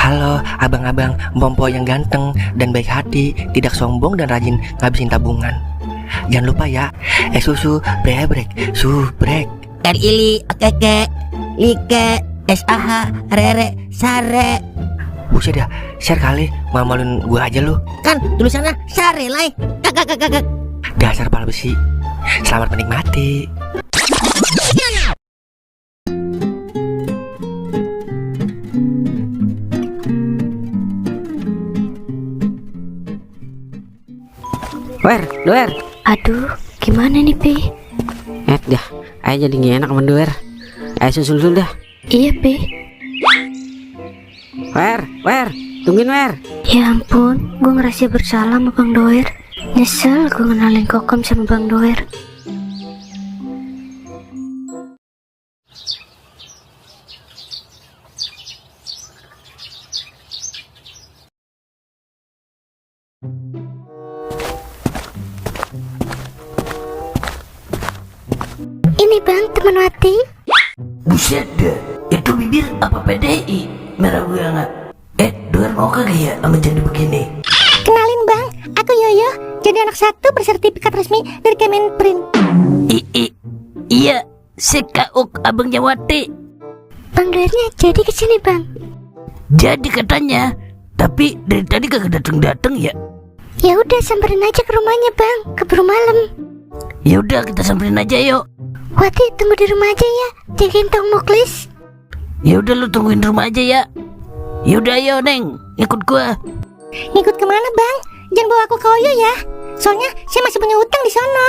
Halo abang-abang Mpompo yang ganteng dan baik hati, tidak sombong dan rajin ngabisin tabungan. Jangan lupa ya, susu brebrek, subrek. Ili, keke, like, SAH, rere, sare. Buset dah, share kali, malu-maluin gua aja lu. Kan tulisannya sare lai. Kakak. Dasar pala besi. Selamat menikmati. Doer. Aduh, gimana nih, Pi? Dah, ayo jadi gak enak sama Doer. Ayo susul dah. Iya, Pi. Tungguin Wer. Ya ampun, gue ngerasa bersalah sama Bang Doer. Nyesel gue kenalin Kokom sama Bang Doer. Ini Bang, teman Wati. Buset dah, itu bibir apa PDI? Merah banget. Doer mau kagak ya sama jadi begini? Kenalin Bang, aku Yoyo, jadi anak satu bersertifikat resmi dari Kemenprint. Iya, sekauk abangnya Wati. Bang Doernya jadi kesini Bang. Jadi katanya, tapi dari tadi kagak dateng ya. Ya udah samperin aja ke rumahnya Bang, keburu malam. Ya udah kita samperin aja yuk. Wati tunggu di rumah aja ya, jagain Tong Muklis. Ya udah lu tungguin rumah aja ya. Ya udah ayo Neng, ikut gua. Ngikut kemana Bang? Jangan bawa aku ke Oyo ya, soalnya saya masih punya utang di sono.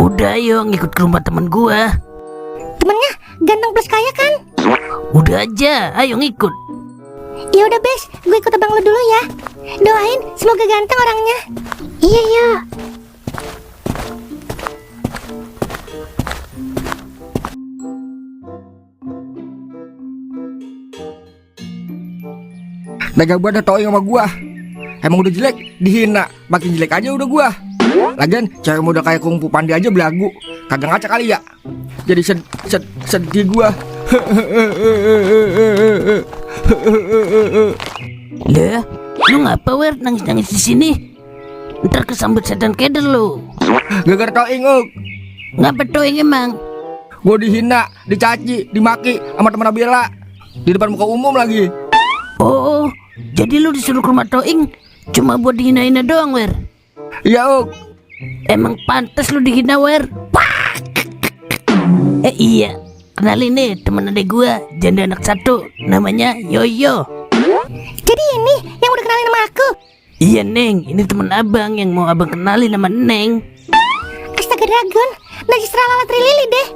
Udah ayo ngikut ke rumah temen gua. Temennya ganteng plus kaya kan? Udah aja, ayo ngikut. Ya udah Bes, gue ikut abang lu dulu ya. Doain semoga ganteng orangnya. Iya ya. Dagang buat toing sama gua. Emang udah jelek, dihina. Makin jelek aja udah gua. Lagian cewek muda kayak Kungfu Pandi aja belagu. Kagak ngaca kali ya. Jadi sedih gua. Lah, lu ngapa Wer nangis-nangis di sini? Ntar kesambet setan keder lu. Gara-gara toing, Uk. Ngapa toing emang? Gua dihina, dicaci, dimaki sama teman Bella. Di depan muka umum lagi. Oh, jadi lu disuruh ke rumah Toing cuma buat dihina-hina doang, Wer? Iya, Uk. Emang pantas lu dihina, Wer? Iya, kenalin nih temen adek gua, janda anak satu, namanya Yoyo. Jadi ini yang udah kenalin sama aku? Iya, Neng, ini temen abang yang mau abang kenalin sama Neng. Astaga Dragon, najis tralala trilili deh.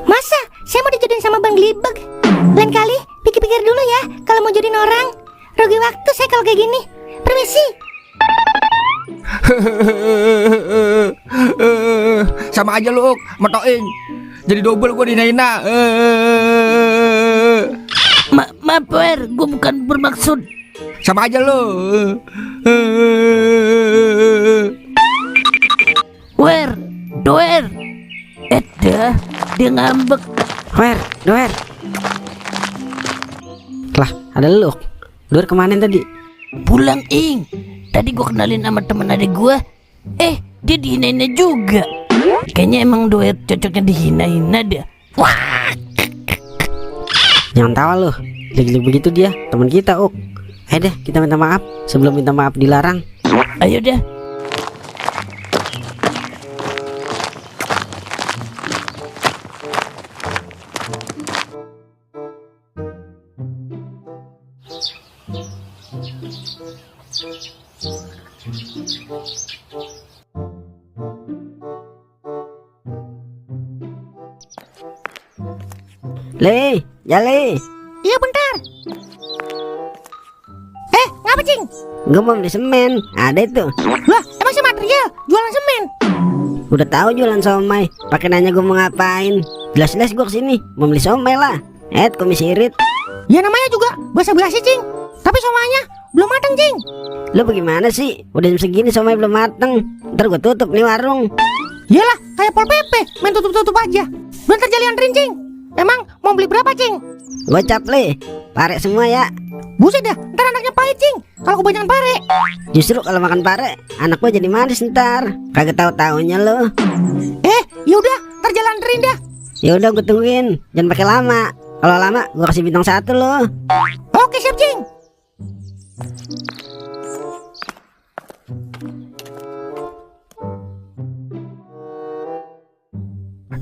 Masa saya mau dijodohin sama Bang Glibeg? Lain kali pikir-pikir dulu ya kalau mau jodohin orang. Rugi waktu saya kalau kayak gini. Permisi. Sama aja lu, Uk, sama toing. Jadi double gua dihina-hina. Maaf, Wer, gua bukan bermaksud. Sama aja lu. Wer, Doer. Dah, dia ngambek. Doer. Lah, ada lu. Doer kemana tadi? Pulang Ing. Tadi gua kenalin sama temen adek gua. Dia dihina-hina juga. Kayaknya emang Doer cocoknya dihina-hina dah. Wah. Jangan tawa lu. Jelek-jelek begitu dia, teman kita, Uk. Ayo deh, kita minta maaf. Sebelum minta maaf dilarang. Ayo dah. Le. Iya bentar. Ngapa Cing? Gue mau beli semen. Ada itu. Lah emang si material jualan semen? Udah tahu jualan somai. Pakai nanya gue mau ngapain? Jelas-jelas gue kesini mau beli somai lah. Komisi irit. Ya namanya juga basa-basi Cing. Tapi somanya belum matang Cing. Lu bagaimana sih? Udah jam segini somai belum mateng. Ntar gue tutup nih warung. Yalah kayak Pol PP, main tutup-tutup aja. Bentar jali anterin Cing. Emang mau beli berapa, Cing? Gocap li, pare semua ya. Buset dah, ntar anaknya pahit, Cing. Kalau kebanyakan pare. Justru kalau makan pare, anak gua jadi manis ntar. Kagak tahu-taunya lo. Yaudah, ntar jalan anterin dah. Ya udah gue tungguin, jangan pakai lama. Kalau lama gua kasih bintang 1 lo. Oke, siap, Cing.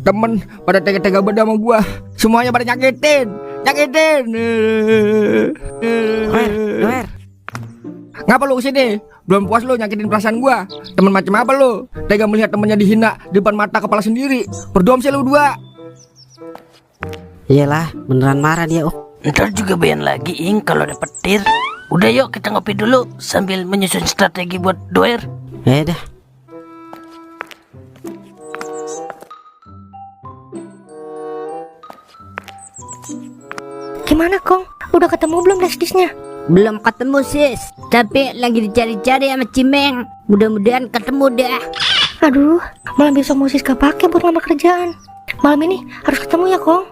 Temen pada tega-tega beda sama gua. Semuanya pada nyakitin. Doer. Ngapa lu kesini? Belum puas lu nyakitin perasaan gua. Temen macam apa lu? Tega melihat temennya dihina di depan mata kepala sendiri. Berdoam sih lu berdua. Iyalah, beneran marah dia. Ntar juga bayan lagi Ing kalau ada petir. Udah yuk kita ngopi dulu sambil menyusun strategi buat Doer. Ya dah. Gimana, Kong? Udah ketemu belum destisnya? Belum ketemu sis, tapi lagi dicari-cari sama Cimeng. Mudah-mudahan ketemu dah. Aduh, malam besok mau Siska pakai buat ngelamar kerjaan. Malam ini harus ketemu ya, Kong.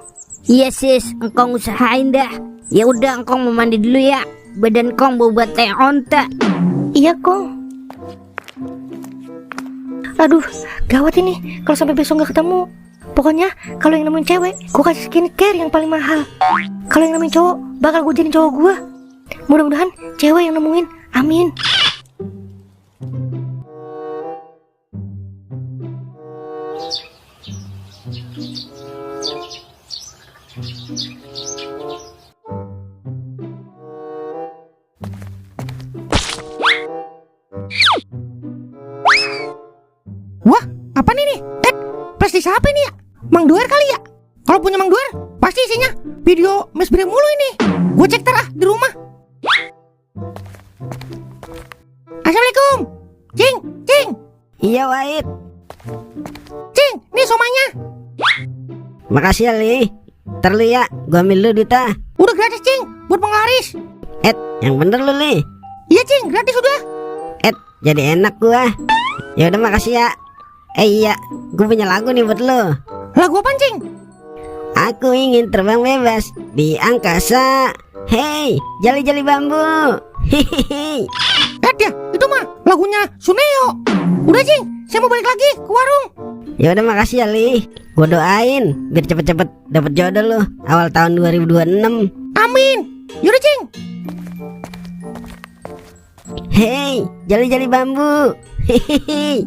Iya sis, engkong usahain dah. Ya udah, engkong mau mandi dulu ya. Badan kong bau buat teh onta. Iya, Kong. Aduh, gawat ini kalau sampai besok nggak ketemu. Pokoknya kalau yang nemuin cewek, gue kasih skincare yang paling mahal. Kalau yang nemuin cowok, bakal gue jadi cowok gue. Mudah-mudahan cewek yang nemuin, amin. Wah, apa nih? Pasti siapa ini ya? Mang Doer kali ya? Kalau punya Mang Doer, pasti isinya video Mas Bre mulu ini. Gue cek ntar di rumah. Assalamualaikum. Cing. Iya Wahid. Cing, nih somanya. Makasih ya Li. Ntar lu ya, gua ambil lu duitnya. Udah gratis, Cing, buat penglaris. Yang bener lu Li. Iya, Cing, gratis udah. Jadi enak gua. Ya udah makasih ya. Iya, gue punya lagu nih buat lo. Lagu apa, Cing? Aku ingin terbang bebas di angkasa. Hey, jali-jali bambu. Hihihi. Ya, itu mah lagunya Suneo. Udah, Cing, saya mau balik lagi ke warung. Ya udah makasih ya Li. Gue doain biar cepet-cepet dapet jodoh lo awal tahun 2026. Amin. Yaudah, Cing. Hey, jali-jali bambu. Hihihi.